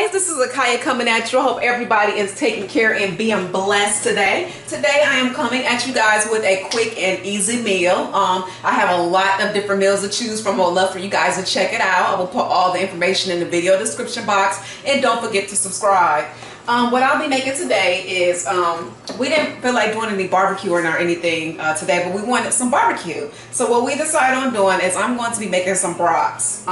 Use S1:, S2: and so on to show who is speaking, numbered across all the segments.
S1: guys, this is Akaya coming at you. I hope everybody is taking care and being blessed today. Today I am coming at you guys with a quick and easy meal. I have a lot of different meals to choose from. I would love for you guys to check it out. I will put all the information in the video description box, and don't forget to subscribe. What I'll be making today is, we didn't feel like doing any barbecuing or anything today, but we wanted some barbecue. So what we decided on doing is I'm going to be making some brats.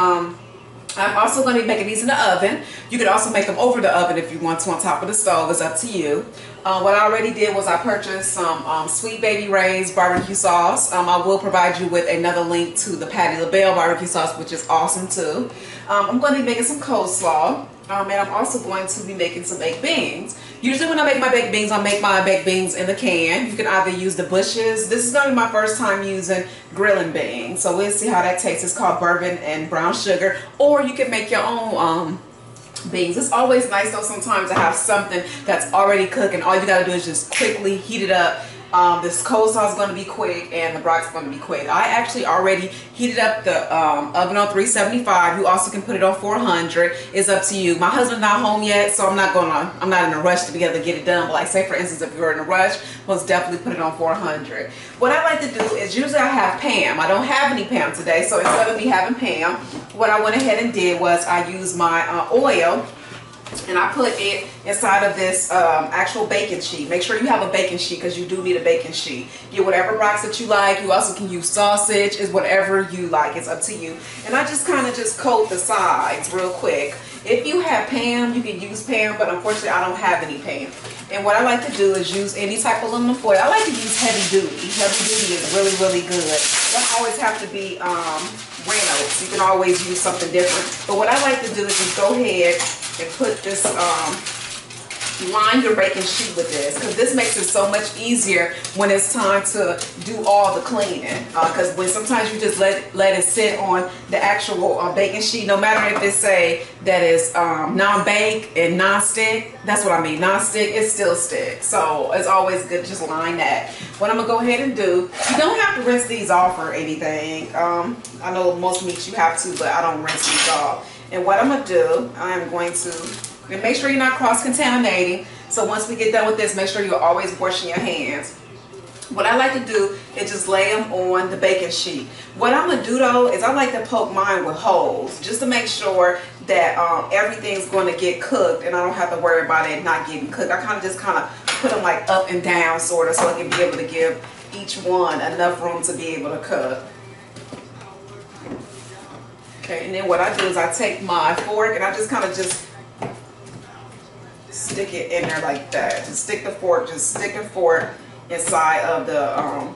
S1: I'm also going to be making these in the oven. You could also make them over the oven if you want to on top of the stove. It's up to you. What I already did was I purchased some Sweet Baby Ray's barbecue sauce. I will provide you with another link to the Patti LaBelle barbecue sauce, which is awesome too. I'm going to be making some coleslaw. And I'm also going to be making some baked beans. Usually when I make my baked beans, I make my baked beans in the can. You can either use the bushes. This is going to be my first time using grilling beans. So we'll see how that tastes. It's called bourbon and brown sugar. Or you can make your own beans. It's always nice though sometimes to have something that's already cooked and all you got to do is just quickly heat it up. This coleslaw is going to be quick and the brats is going to be quick. I actually already heated up the oven on 375. You also can put it on 400. It's up to you. My husband's not home yet, so I'm not in a rush to be able to get it done. But like say for instance, if you're in a rush, most definitely put it on 400. What I like to do is usually I have Pam. I don't have any Pam today, so instead of me having Pam, what I went ahead and did was I used my oil. And I put it inside of this actual baking sheet. Make sure you have a baking sheet because you do need a baking sheet. Get whatever brats that you like. You also can use sausage. It's whatever you like. It's up to you. And I just kind of just coat the sides real quick. If you have Pam, you can use Pam, but unfortunately I don't have any Pam. And what I like to do is use any type of aluminum foil. I like to use heavy duty. Heavy duty is really, really good. It doesn't always have to be Reynolds. You can always use something different. But what I like to do is just go ahead and put this, line your baking sheet with this, because this makes it so much easier when it's time to do all the cleaning. Because when sometimes you just let it sit on the actual baking sheet, no matter if it's say that is non-bake and non-stick, that's what I mean, non-stick, it still sticks. So it's always good to just line that. What I'm gonna go ahead and do, you don't have to rinse these off or anything. I know most meats you have to, but I don't rinse these off. And what I'm going to do, I'm going to make sure you're not cross-contaminating. So once we get done with this, make sure you're always washing your hands. What I like to do is just lay them on the baking sheet. What I'm going to do though is I like to poke mine with holes just to make sure that everything's going to get cooked and I don't have to worry about it not getting cooked. I kind of put them like up and down sort of so I can be able to give each one enough room to be able to cook. Okay, and then what I do is I take my fork and I just kind of just stick it in there like that. Just stick the fork inside of the,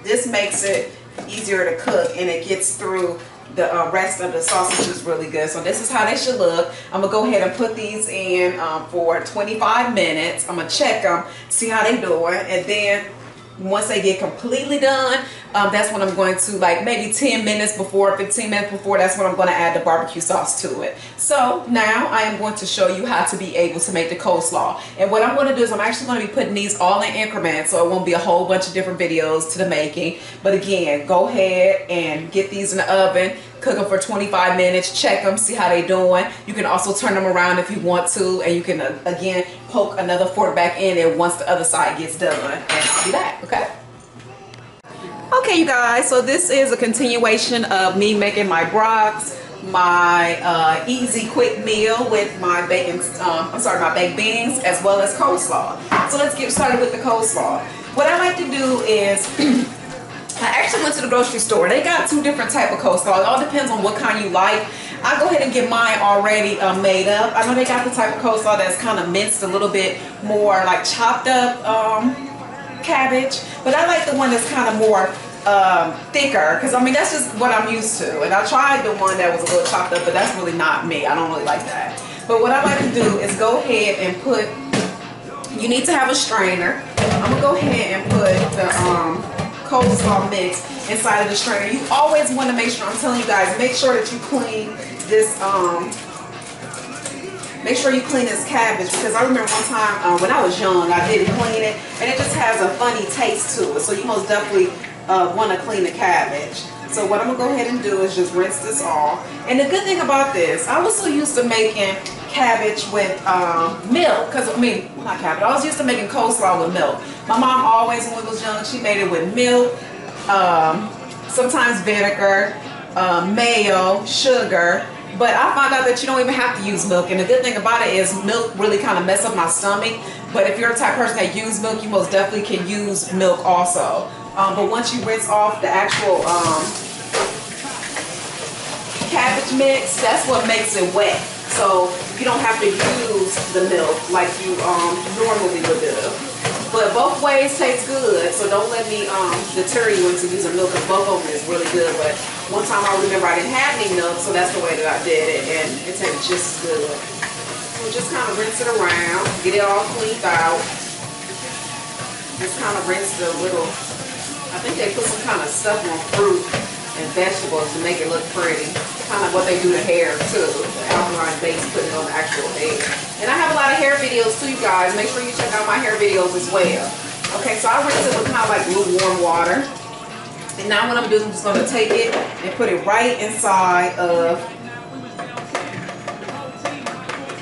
S1: this makes it easier to cook and it gets through the rest of the sausages really good. So this is how they should look. I'm going to go ahead and put these in for 25 minutes. I'm going to check them, see how they doing, and then once they get completely done, that's when I'm going to, like maybe 10 minutes before, 15 minutes before, that's when I'm going to add the barbecue sauce to it. So now I am going to show you how to be able to make the coleslaw. And what I'm going to do is I'm actually going to be putting these all in increments, so it won't be a whole bunch of different videos to the making. But again, go ahead and get these in the oven, cook them for 25 minutes, check them, see how they doing. You can also turn them around if you want to, and you can again poke another fork back in it once the other side gets done. And I'll be back, okay? Okay, you guys, so this is a continuation of me making my brats, my easy quick meal with my my baked beans as well as coleslaw. So let's get started with the coleslaw. What I like to do is I actually went to the grocery store. They got two different type of coleslaw. It all depends on what kind you like. I go ahead and get mine already made up. I know they got the type of coleslaw that's kind of minced a little bit more, like chopped up cabbage, but I like the one that's kind of more thicker, because I mean that's just what I'm used to. And I tried the one that was a little chopped up, but that's really not me. I don't really like that. But what I like to do is go ahead and put, you need to have a strainer. I'm gonna go ahead and put the coleslaw mix inside of the strainer. You always want to make sure, I'm telling you guys, make sure that you clean this make sure you clean this cabbage, because I remember one time when I was young I didn't clean it and it just has a funny taste to it. So you most definitely want to clean the cabbage. So what I'm gonna go ahead and do is just rinse this off. And the good thing about this, I was so used to making cabbage with milk, because I mean, not cabbage, I was used to making coleslaw with milk. My mom always, when we was young, she made it with milk, sometimes vinegar, mayo, sugar. But I found out that you don't even have to use milk. And the good thing about it is milk really kind of messes up my stomach. But if you're the type of person that uses milk, you most definitely can use milk also. But once you rinse off the actual cabbage mix, that's what makes it wet. So you don't have to use the milk like you normally would do. But both ways taste good, so don't let me deter you into using milk, because both of them is really good. But one time I remember I didn't have any milk, so that's the way that I did it, and it tastes just as good. So just kind of rinse it around, get it all cleaned out. Just kind of rinse the little, I think they put some kind of stuff on fruit and vegetables to make it look pretty. Kind of what they do to hair too. The alkaline base, putting it on the actual hair. And I have a lot of hair videos too, you guys. Make sure you check out my hair videos as well. Okay, so I rinse it with kind of like lukewarm water. And now what I'm doing, I'm just going to take it and put it right inside of,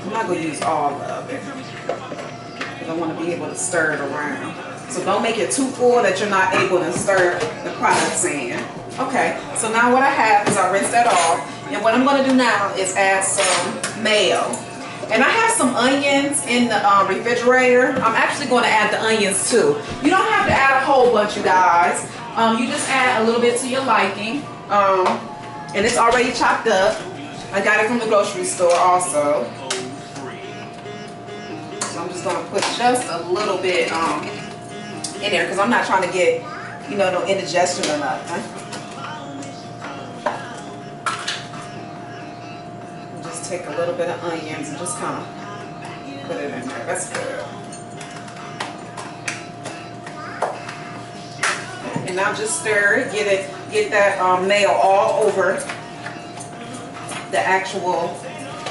S1: I'm not going to use all of it, because I want to be able to stir it around. So don't make it too full that you're not able to stir the products in. Okay, so now what I have is I rinsed that off. And what I'm going to do now is add some mayo. And I have some onions in the refrigerator. I'm actually going to add the onions too. You don't have to add a whole bunch, you guys. You just add a little bit to your liking. And it's already chopped up. I got it from the grocery store also. So I'm just going to put just a little bit in there, because I'm not trying to get, you know, no indigestion or nothing. Take a little bit of onions and just kind of put it in there. That's good. And now just stir it. Get that mayo all over the actual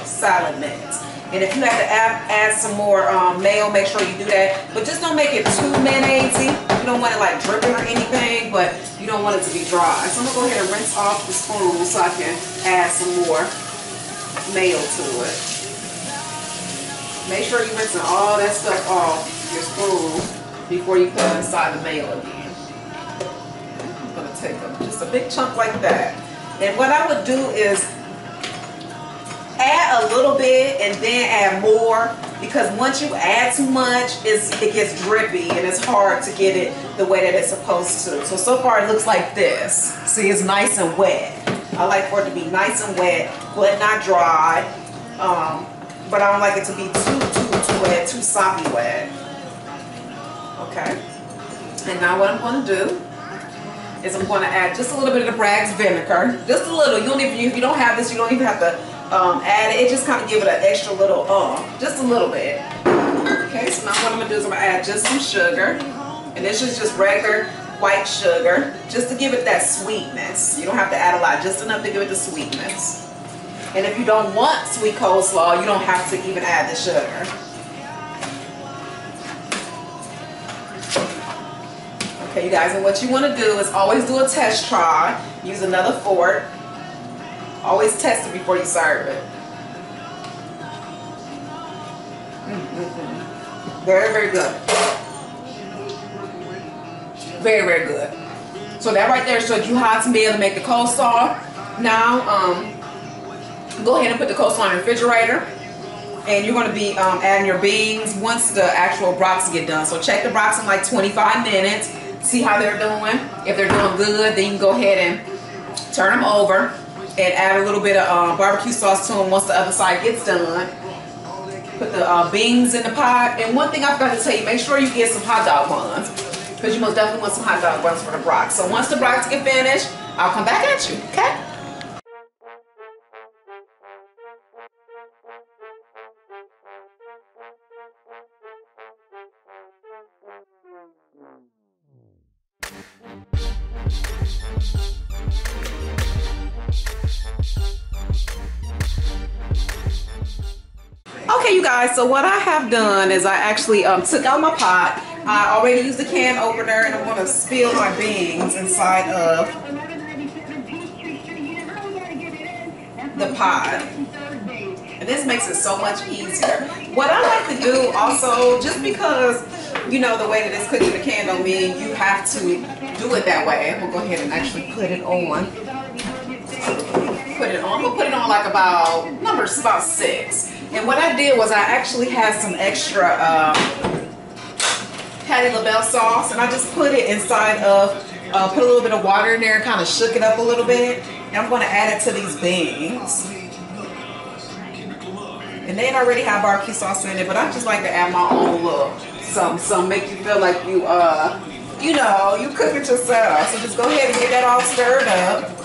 S1: salad mix. And if you have to add some more mayo, make sure you do that. But just don't make it too mayonnaisey. You don't want it like dripping or anything, but you don't want it to be dry. So I'm gonna go ahead and rinse off the spoon so I can add some more mayo to it. Make sure you're rinsing all that stuff off your spoon before you put it inside the mayo again. I'm going to take just a big chunk like that. And what I would do is add a little bit and then add more, because once you add too much, it gets drippy and it's hard to get it the way that it's supposed to. So far it looks like this. See, it's nice and wet. I like for it to be nice and wet, but not dry. But I don't like it to be too wet, too soppy wet. Okay. And now what I'm going to do is I'm going to add just a little bit of the Bragg's vinegar. Just a little. You don't even, if you don't have this, you don't even have to add it. It just kind of give it an extra little, just a little bit. Okay, so now what I'm going to do is I'm going to add just some sugar. And this is just regular white sugar, just to give it that sweetness. You don't have to add a lot, just enough to give it the sweetness. And if you don't want sweet coleslaw, you don't have to even add the sugar. Okay, you guys, and what you want to do is always do a test try. Use another fork. Always test it before you serve it. Very, very good. Very, very good. So that right there shows you how to be able to make the coleslaw. Now, go ahead and put the coleslaw in the refrigerator. And you're going to be adding your beans once the actual brats get done. So check the brats in like 25 minutes. See how they're doing. If they're doing good, then you can go ahead and turn them over and add a little bit of barbecue sauce to them once the other side gets done. Put the beans in the pot. And one thing I forgot to tell you, make sure you get some hot dog buns, because you most definitely want some hot dog buns for the brats. So once the brats get finished, I'll come back at you, okay? Okay, you guys, so what I have done is I actually took out my pot. I already used the can opener, and I'm going to spill my beans inside of the pot. And this makes it so much easier. What I like to do also, just because, you know, the way that it's cooked in the can don't mean you have to do it that way. We'll go ahead and actually put it on. I'm gonna put it on like about, numbers about 6. And what I did was I actually had some extra Patty LaBelle sauce, and I just put it inside of, put a little bit of water in there and kind of shook it up a little bit. And I'm gonna add it to these beans. And they already have barbecue sauce in it, but I just like to add my own little some make you feel like you you know, you cook it yourself. So just go ahead and get that all stirred up.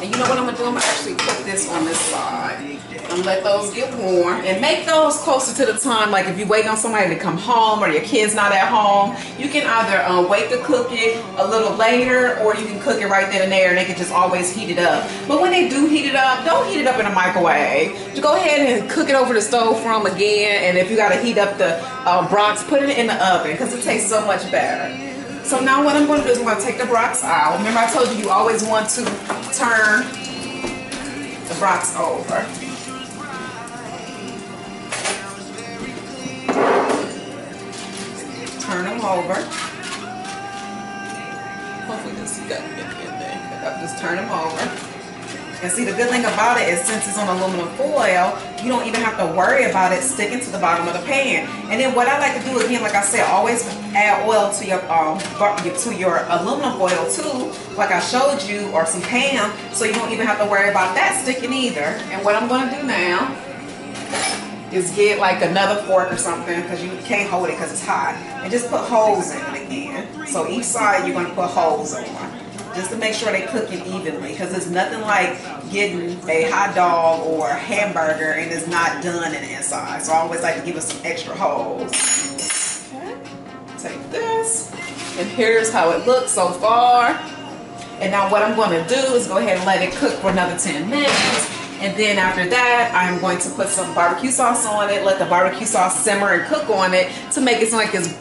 S1: And you know what I'm gonna do? I'm gonna actually put this on this side and let those get warm, and make those closer to the time. Like if you're waiting on somebody to come home or your kid's not at home, you can either wait to cook it a little later, or you can cook it right then and there, and they can just always heat it up. But when they do heat it up, don't heat it up in a microwave. Just go ahead and cook it over the stove for them again. And if you gotta heat up the brats, put it in the oven, because it tastes so much better. So now what I'm going to do is I'm going to take the brats out. Remember I told you you always want to turn the brats over. Turn them over. Hopefully this got it in there. Just turn them over. And see, the good thing about it is, since it's on aluminum foil, you don't even have to worry about it sticking to the bottom of the pan. And then what I like to do, again, like I said, always add oil to your aluminum foil too, like I showed you, or some Pam, so you don't even have to worry about that sticking either. And what I'm going to do now is get like another fork or something, because you can't hold it because it's hot, and just put holes in it again. So each side you're going to put holes on, just to make sure they cook it evenly, because there's nothing like getting a hot dog or a hamburger and it's not done in the inside. So I always like to give it some extra holes. Okay. Take this, and here's how it looks so far. And now what I'm going to do is go ahead and let it cook for another 10 minutes. And then after that, I'm going to put some barbecue sauce on it, let the barbecue sauce simmer and cook on it to make it sound like it's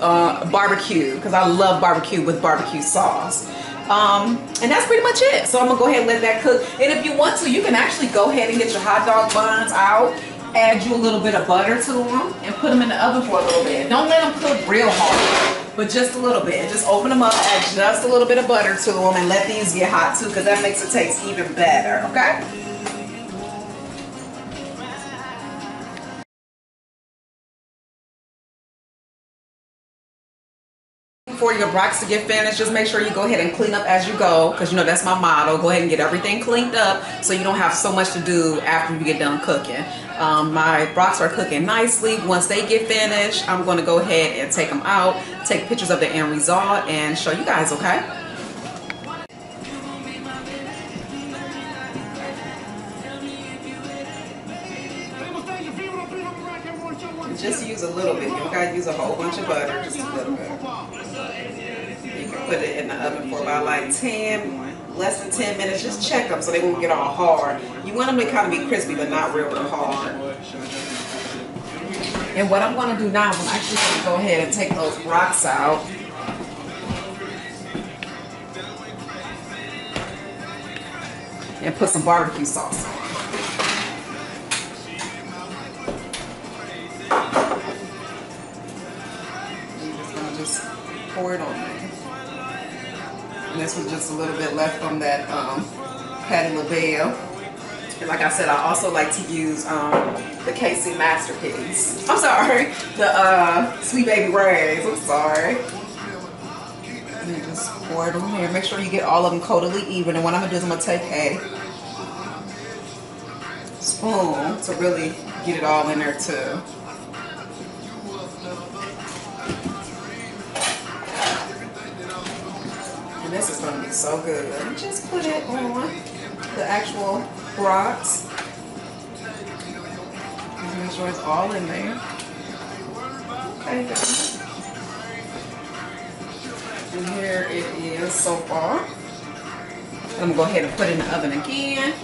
S1: barbecue, because I love barbecue with barbecue sauce. And that's pretty much it. So I'm gonna go ahead and let that cook. And if you want to, you can actually go ahead and get your hot dog buns out, add you a little bit of butter to them, and put them in the oven for a little bit. Don't let them cook real hard, but just a little bit. Just open them up, add just a little bit of butter to them, and let these get hot too, because that makes it taste even better, okay? For your brats to get finished, just make sure you go ahead and clean up as you go, because you know that's my motto. Go ahead and get everything cleaned up so you don't have so much to do after you get done cooking. My brats are cooking nicely. Once they get finished, I'm going to go ahead and take them out, take pictures of the end result, and show you guys, okay? Just use a little bit. You don't got to use a whole bunch of butter, just a little bit. You can put it in the oven for about like less than 10 minutes. Just check them so they won't get all hard. You want them to kind of be crispy, but not real hard. And what I'm going to do now is I'm actually going to go ahead and take those brats out. And put some barbecue sauce on. Just pour it on there. And this was just a little bit left from that Patty LaBelle. And like I said, I also like to use the KC Masterpiece. I'm sorry, the Sweet Baby Ray's. I'm sorry. And just pour it on there. Make sure you get all of them totally even. And what I'm gonna do is I'm gonna take a spoon to really get it all in there too. This is going to be so good. And just put it on the actual brats. Make sure it's all in there. Okay, guys. And here it is so far. I'm going to go ahead and put it in the oven again.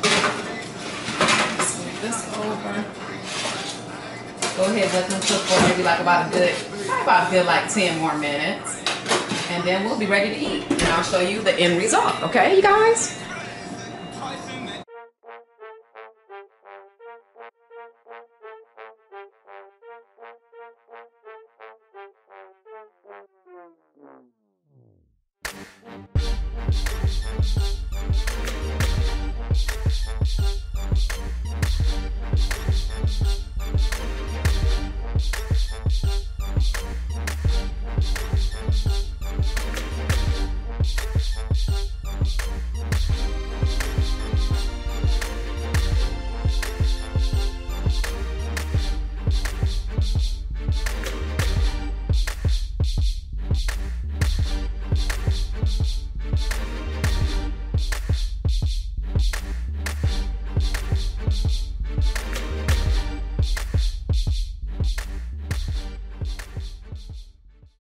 S1: Just move this over. Go ahead and let them cook for maybe like about a good like 10 more minutes. And then we'll be ready to eat. And I'll show you the end result. Okay, you guys?